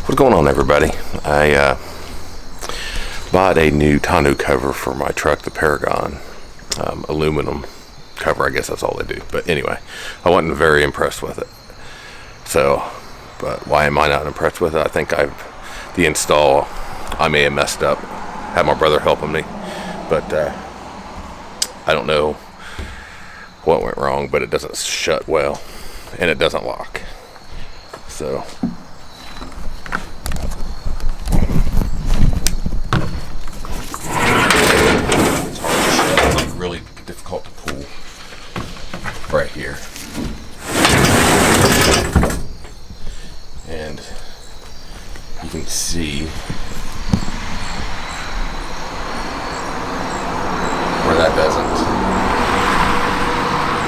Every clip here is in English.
What's going on, everybody? I bought a new tonneau cover for my truck, the Peragon. Aluminum cover, I guess that's all they do. But anyway, I wasn't very impressed with it. So, but why am I not impressed with it? I think the install, I may have messed up. Had my brother helping me. But I don't know what went wrong, but it doesn't shut well. And it doesn't lock. So... really difficult to pull right here, and you can see where that doesn't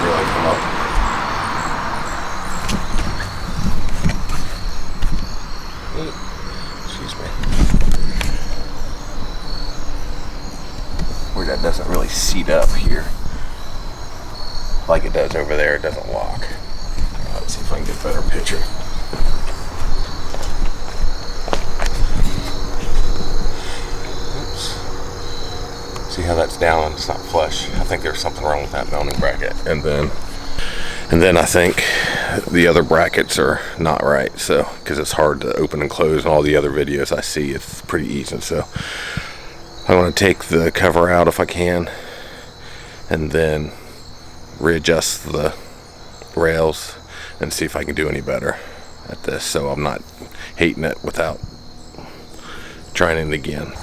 really come up. Excuse me. Where that doesn't really seat up here like it does over there. It doesn't lock. Let's see if I can get a better picture. Oops. See how that's down and it's not flush? I think there's something wrong with that mounting bracket. And then I think the other brackets are not right. So, because it's hard to open and close, and all the other videos I see, it's pretty easy. So I want to take the cover out if I can, and then readjust the rails and see if I can do any better at this, so I'm not hating it without trying it again.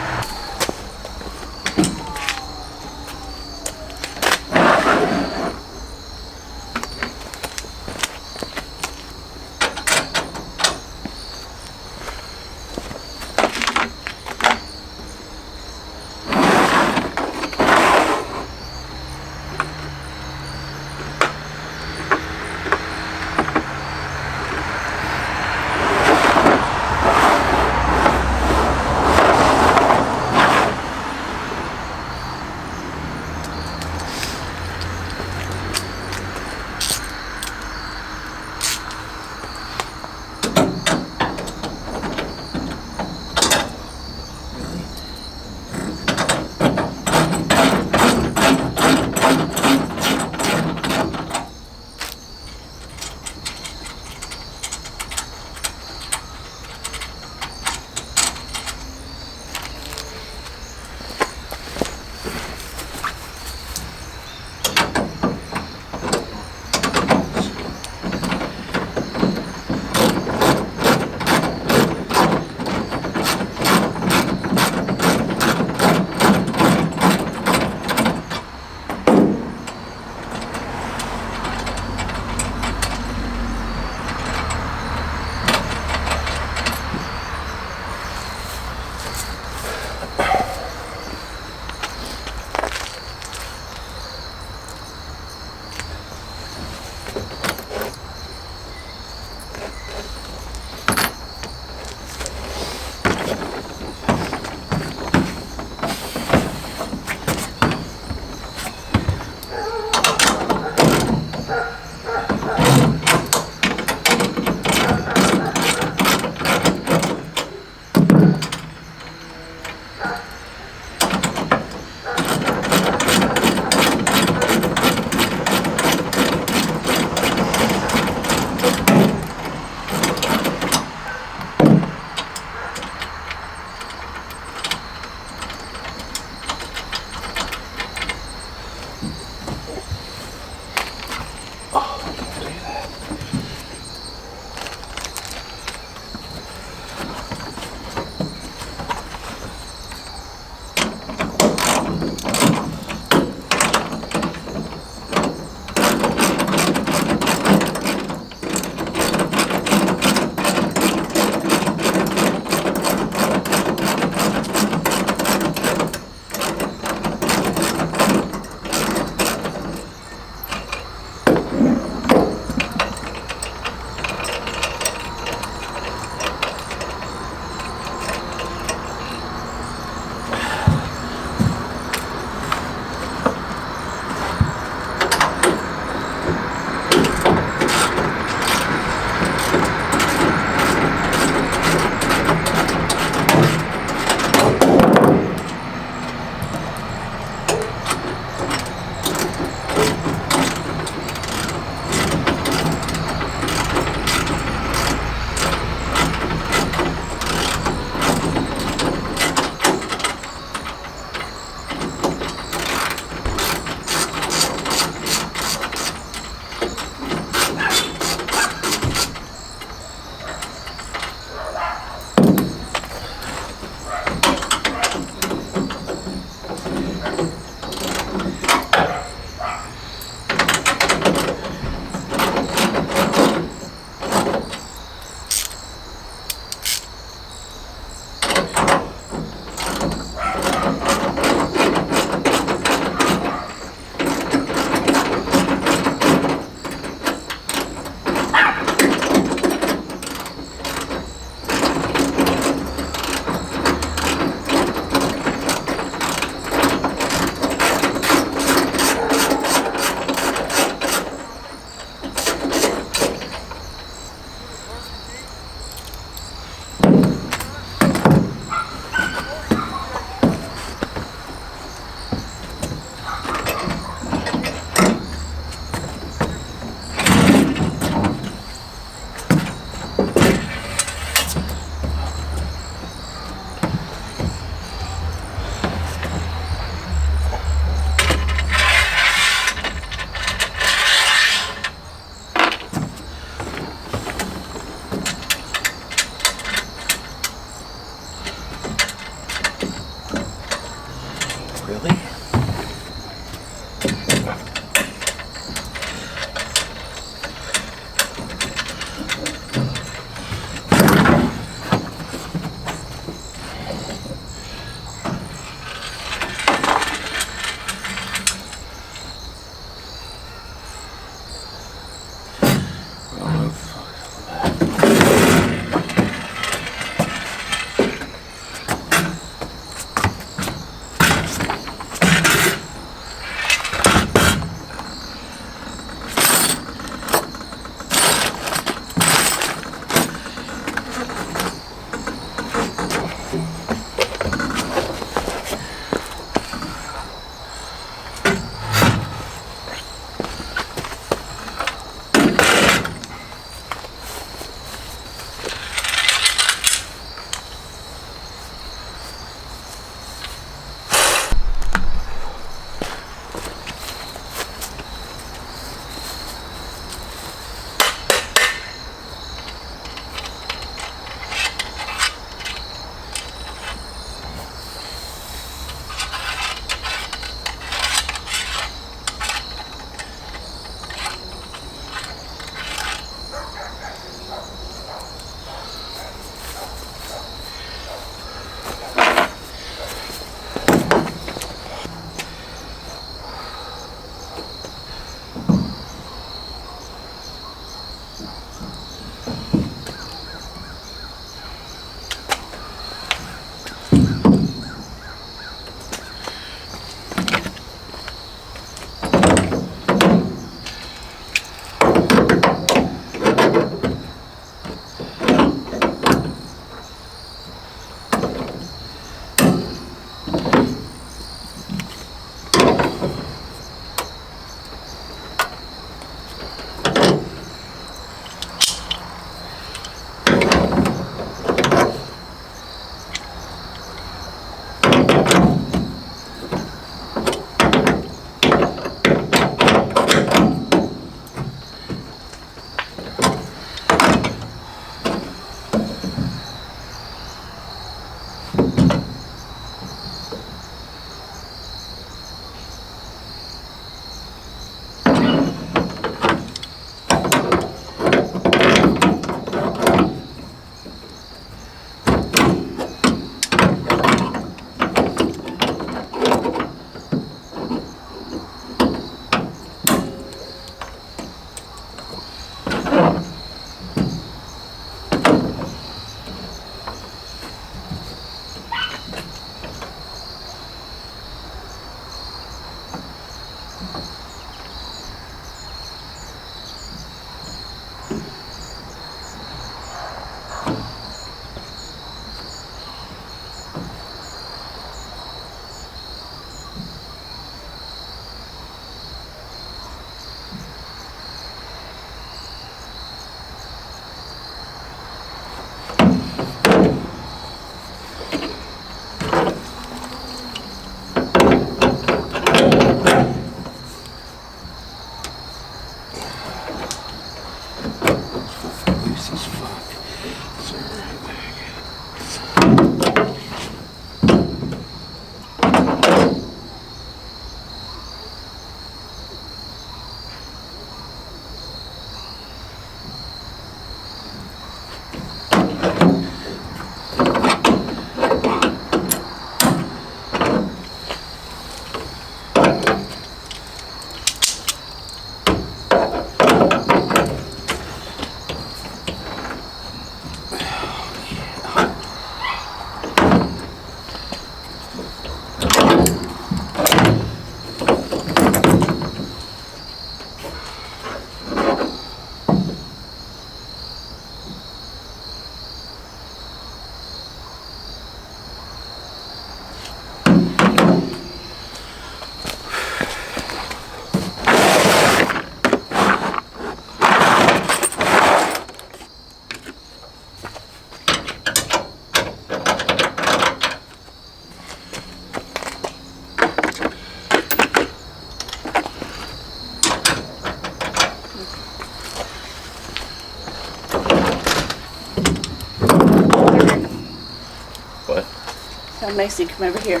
Have Macy come over here.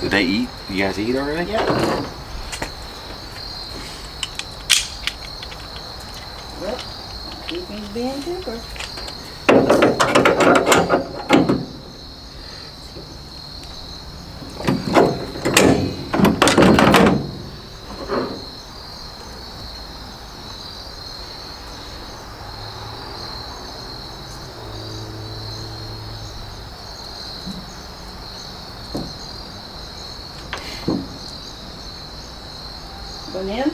Did they eat? You guys eat already? Yep. Well, keeping being Cooper. Going in.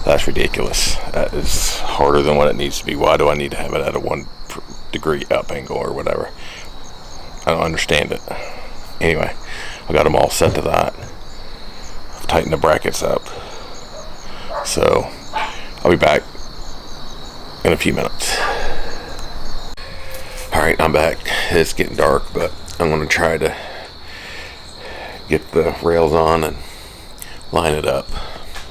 That's ridiculous. That is harder than what it needs to be. Why do I need to have it at a 1 degree up angle or whatever? I don't understand it. Anyway, I got them all set to that. I've tightened the brackets up. So I'll be back in a few minutes. Alright, I'm back. It's getting dark, but I'm going to try to get the rails on and line it up.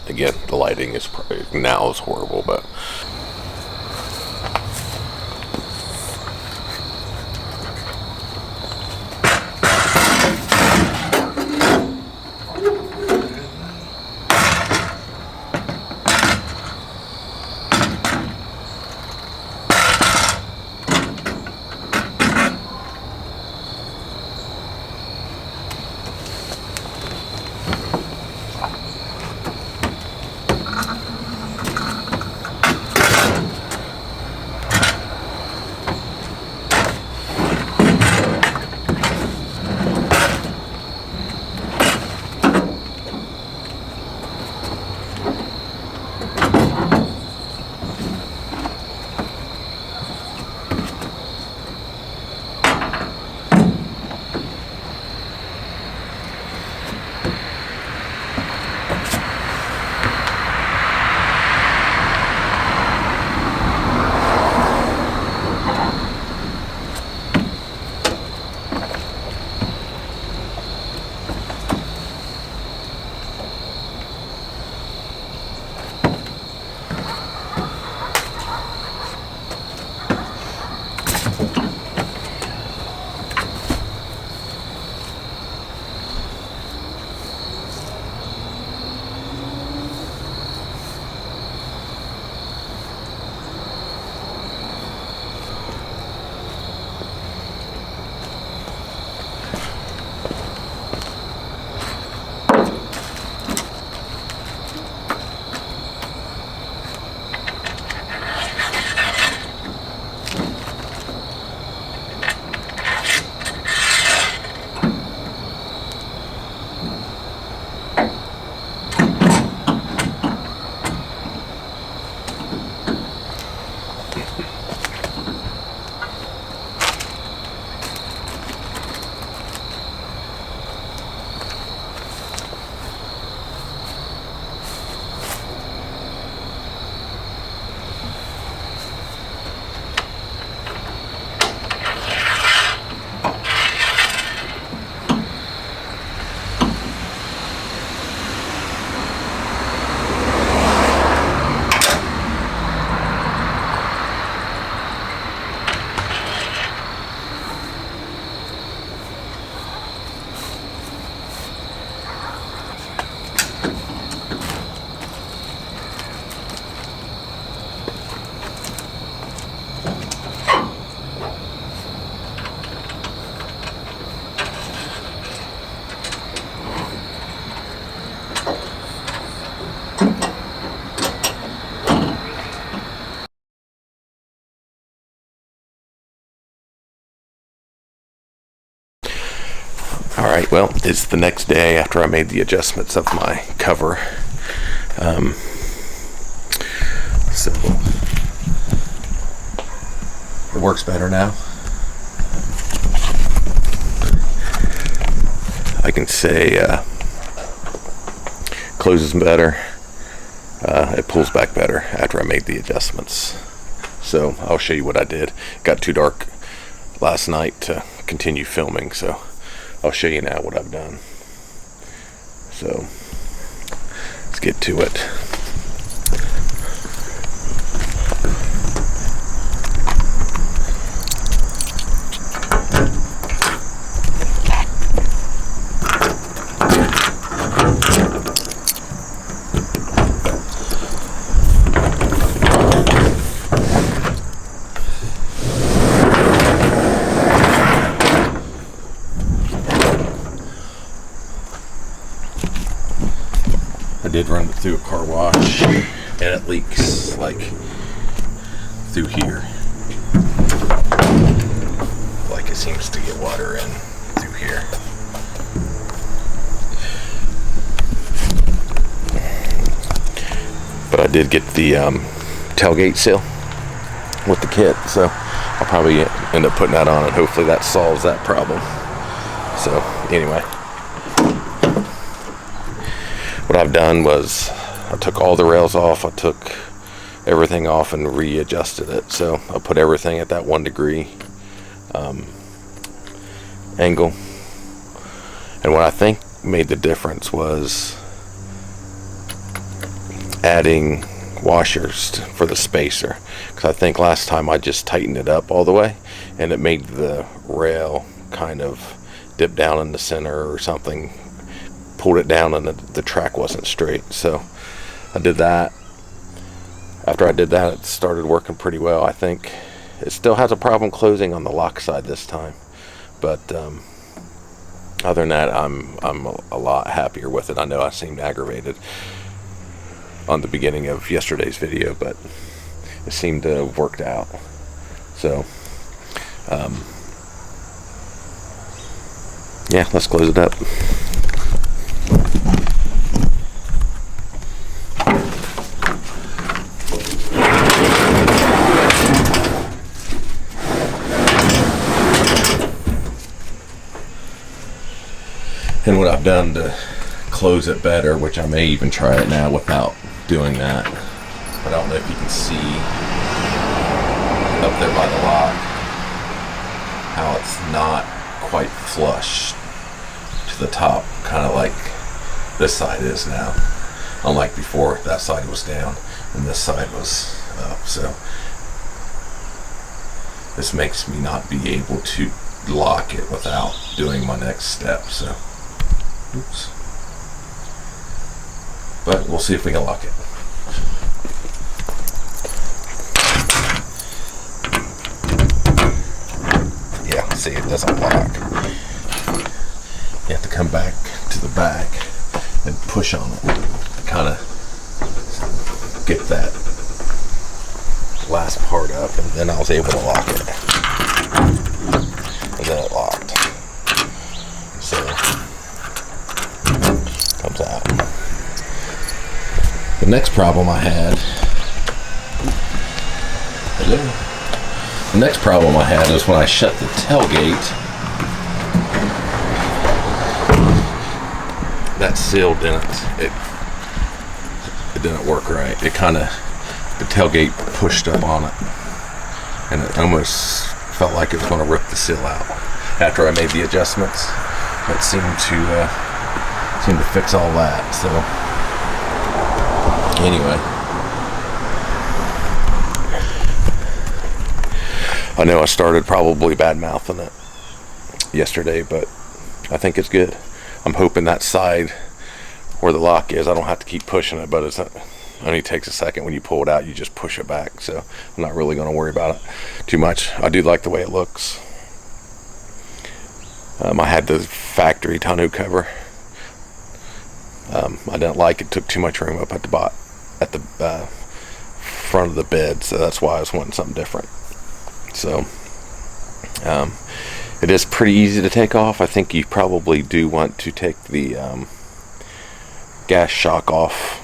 Again, the lighting is now is horrible, but alright, well, it's the next day after I made the adjustments of my cover. So it works better now. I can say closes better. It pulls back better after I made the adjustments. So I'll show you what I did. It got too dark last night to continue filming, so I'll show you now what I've done. So let's get to it. I did run it through a car wash and it leaks like through here. Like it seems to get water in through here. But I did get the tailgate seal with the kit, so I'll probably end up putting that on, and hopefully that solves that problem. So anyway, what I've done was I took all the rails off, I took everything off and readjusted it. So I put everything at that 1 degree angle, and what I think made the difference was adding washers for the spacer, because I think last time I just tightened it up all the way and it made the rail kind of dip down in the center or something, pulled it down, and the track wasn't straight. So I did that. After I did that, it started working pretty well. I think it still has a problem closing on the lock side this time, but other than that, I'm a lot happier with it. I know I seemed aggravated on the beginning of yesterday's video, but it seemed to have worked out. So yeah, let's close it up. And what I've done to close it better, which I may even try it now without doing that, but I don't know if you can see up there by the lock how it's not quite flush to the top, kind of like this side is now. Unlike before, that side was down and this side was up. So this makes me not be able to lock it without doing my next step. So oops. But we'll see if we can lock it. Yeah, see, it doesn't lock. You have to come back to the back and push on it. Kind of get that last part up, and then I was able to lock it. And then it locked. So comes out. The next problem I had, is when I shut the tailgate, that seal didn't work right. It kind of, the tailgate pushed up on it, and it almost felt like it was going to rip the seal out. After I made the adjustments, it seemed to fix all that. So anyway, I know I started probably bad mouthing it yesterday, but I think it's good. I'm hoping that side where the lock is, I don't have to keep pushing it, but it only takes a second. When you pull it out, you just push it back. So I'm not really going to worry about it too much. I do like the way it looks. I had the factory tonneau cover. I didn't like it. Took too much room up at the front of the bed, so that's why I was wanting something different. So it is pretty easy to take off. I think you probably do want to take the gas shock off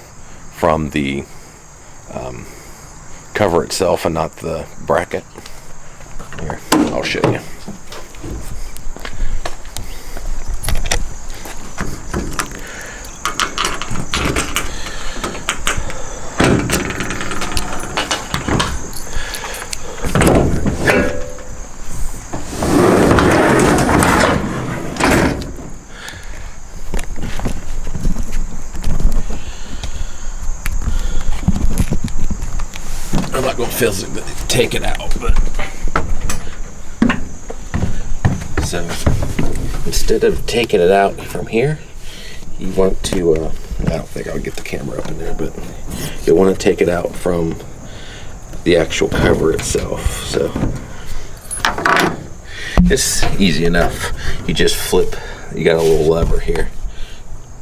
from the cover itself and not the bracket. Here, I'll show you. I'm not going to physically take it out, but so instead of taking it out from here, you want to I don't think I'll get the camera up in there, but you want to take it out from the actual cover itself. So it's easy enough. You just flip, you got a little lever here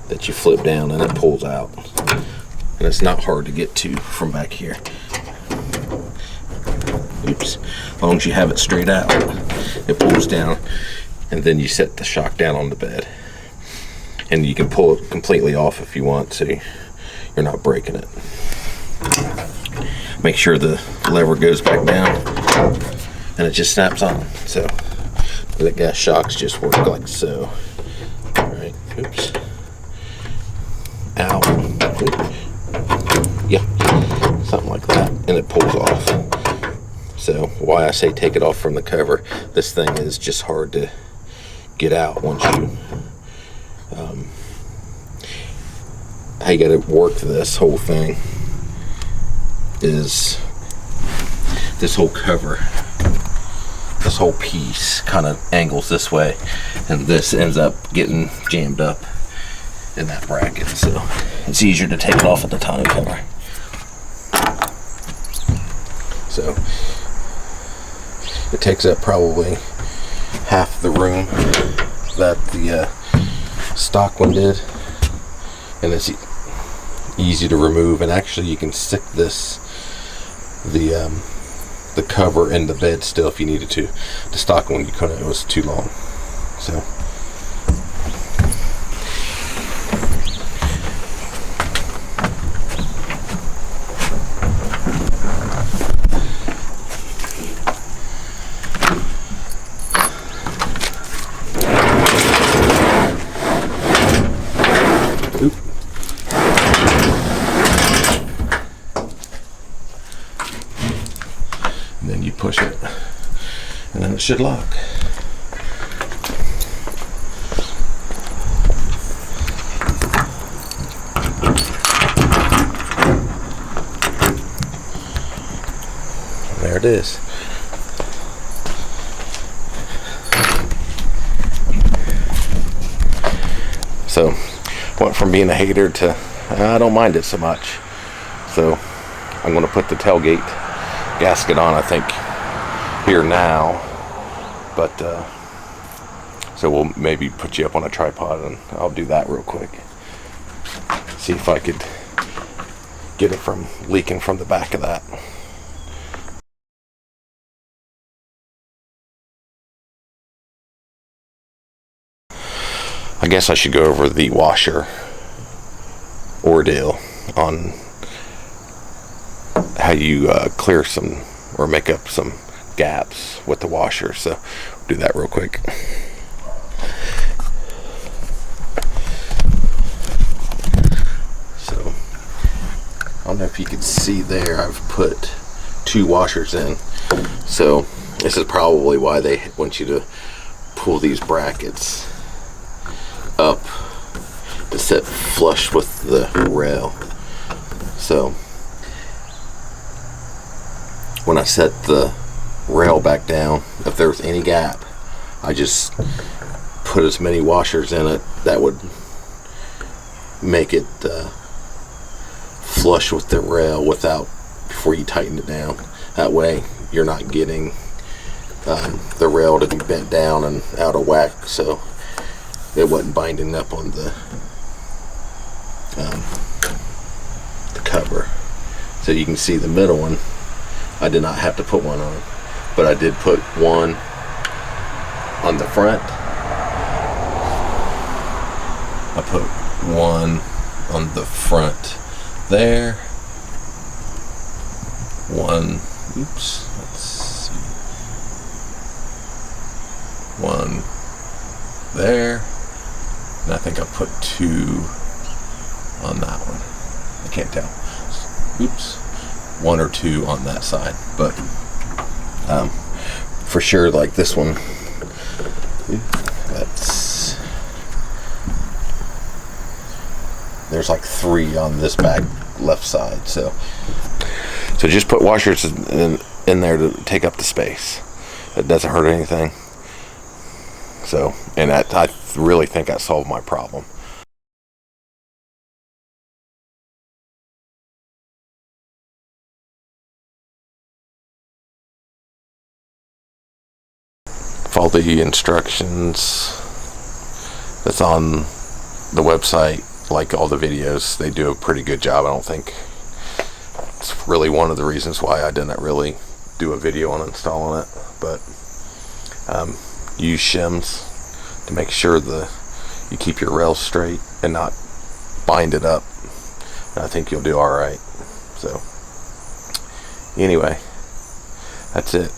that you flip down and it pulls out, and it's not hard to get to from back here. Oops. As long as you have it straight out, it pulls down, and then you set the shock down on the bed, and you can pull it completely off if you want, so you're not breaking it. make sure the lever goes back down and it just snaps on. So the gas shocks just work like so. All right, oops. Ow. Yeah, something like that, and it pulls off. So why I say take it off from the cover, this thing is just hard to get out once you how you got to work this whole thing is this whole cover, this whole piece kind of angles this way, and this ends up getting jammed up in that bracket, so it's easier to take it off at the tonneau cover. So it takes up probably half the room that the stock one did, and it's easy to remove. And actually you can stick this the cover in the bed still if you needed to. The stock one you couldn't, it was too long. So then you push it, and then it should lock. There it is. So, went from being a hater to I don't mind it so much. So, I'm going to put the tailgate gasket on, I think, here now, but so we'll maybe put you up on a tripod and I'll do that real quick, see if I could get it from leaking from the back of that. I guess I should go over the washer ordeal on how you clear some or make up some gaps with the washer. So do that real quick. So I don't know if you can see there, I've put 2 washers in. So this is probably why they want you to pull these brackets up to sit flush with the rail. So when I set the rail back down, if there's any gap, I just put as many washers in it that would make it flush with the rail before you tighten it down. That way you're not getting the rail to be bent down and out of whack, so it wasn't binding up on the cover. So you can see the middle one, I did not have to put one on, but I did put one on the front. I put one on the front there. One, oops, let's see. One there. And I think I put 2 on that one. I can't tell. Oops. 1 or 2 on that side, but for sure, like this one, there's like 3 on this back left side. So just put washers in there to take up the space. It doesn't hurt anything. So, and I really think that solved my problem. Follow the instructions that's on the website, like all the videos. They do a pretty good job. I don't think it's really one of the reasons why I didn't really do a video on installing it, but use shims to make sure you keep your rails straight and not bind it up, and I think you'll do all right. So Anyway, that's it.